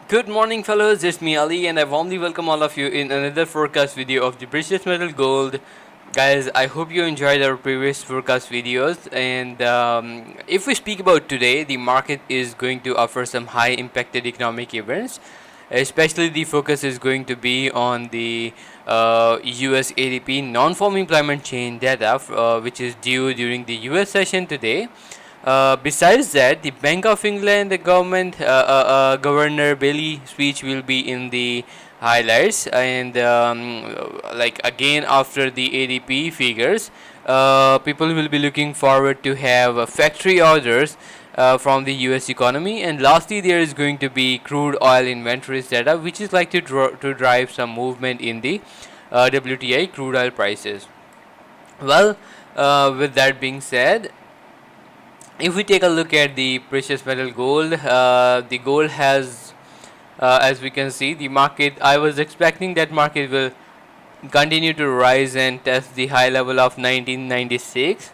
Good morning, fellows. It's me Ali, and I warmly welcome all of you in another forecast video of the precious metal gold. Guys, I hope you enjoyed our previous forecast videos. And if we speak about today, the market is going to offer some high impacted economic events. Especially, the focus is going to be on the US ADP non-farm employment change data, which is due during the US session today. Besides that, the Bank of England, the Governor Bailey speech will be in the highlights, and like again after the ADP figures, people will be looking forward to have factory orders from the US economy. And lastly, there is going to be crude oil inventories data, which is likely to drive some movement in the WTI crude oil prices. Well, with that being said, if we take a look at the precious metal gold, the gold has, as we can see, the market, I was expecting that market will continue to rise and test the high level of 1996,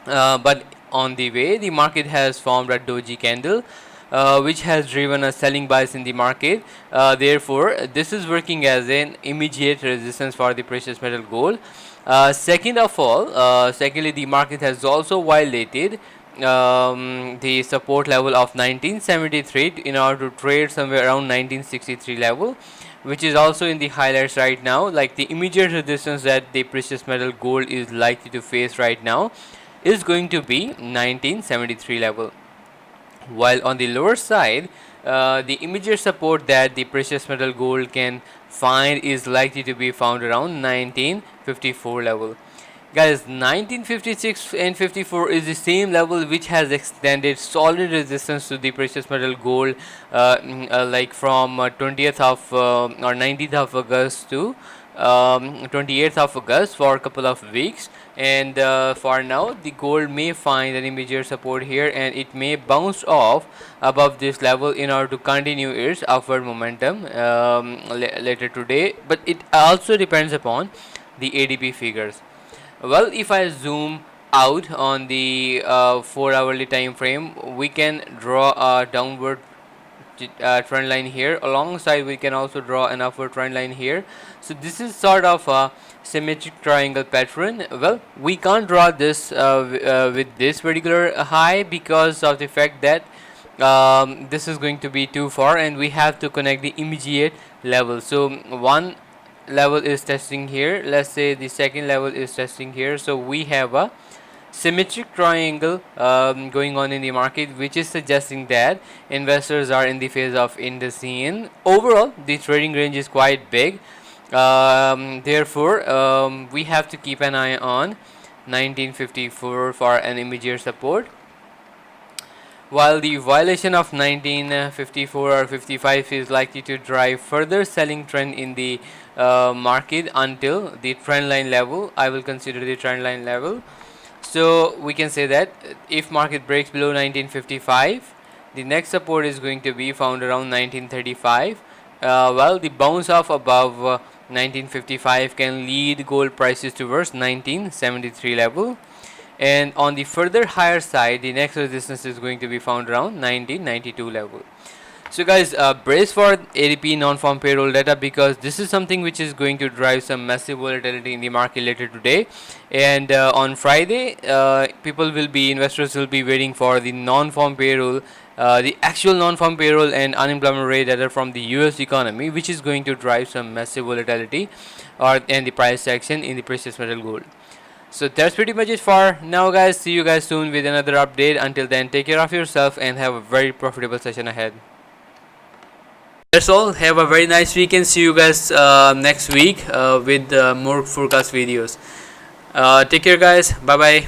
but on the way the market has formed a doji candle, which has driven a selling bias in the market. Therefore, this is working as an immediate resistance for the precious metal gold. Secondly, the market has also violated the support level of 1973 in order to trade somewhere around 1963 level, which is also in the highlights right now. Like, the immediate resistance that the precious metal gold is likely to face right now is going to be 1973 level. While on the lower side, the immediate support that the precious metal gold can find is likely to be found around 1954 level. Guys, 1956 and 54 is the same level which has extended solid resistance to the precious metal gold, like from 20th of or 19th of August to 28th of August for a couple of weeks. And for now, the gold may find an immediate support here, and it may bounce off above this level in order to continue its upward momentum later today. But it also depends upon the ADP figures. Well, if I zoom out on the 4-hourly time frame, we can draw a downward trend line here. Alongside, we can also draw an upward trend line here. So this is sort of a symmetric triangle pattern. Well, we can't draw this with this particular high because of the fact that this is going to be too far, and we have to connect the immediate level. So one level is testing here, let's say the second level is testing here, so we have a symmetric triangle going on in the market, which is suggesting that investors are in the phase of indecision. Overall, the trading range is quite big. Therefore, we have to keep an eye on 1954 for an immediate support, while the violation of 1954 or 55 is likely to drive further selling trend in the market until the trend line level. I will consider the trend line level. So we can say that if market breaks below 1955, the next support is going to be found around 1935. Well, the bounce off above 1955 can lead gold prices towards 1973 level. And on the further higher side, the next resistance is going to be found around 1992 level. So guys, brace for ADP non-farm payroll data, because this is something which is going to drive some massive volatility in the market later today. And on Friday, investors will be waiting for the non-farm payroll, the actual non-farm payroll and unemployment rate data from the US economy, which is going to drive some massive volatility and the price action in the precious metal gold. So that's pretty much it for now, guys. See you guys soon with another update. Until then, take care of yourself and have a very profitable session ahead. That's all. Have a very nice weekend. See you guys next week with more forecast videos. Take care, guys. Bye bye.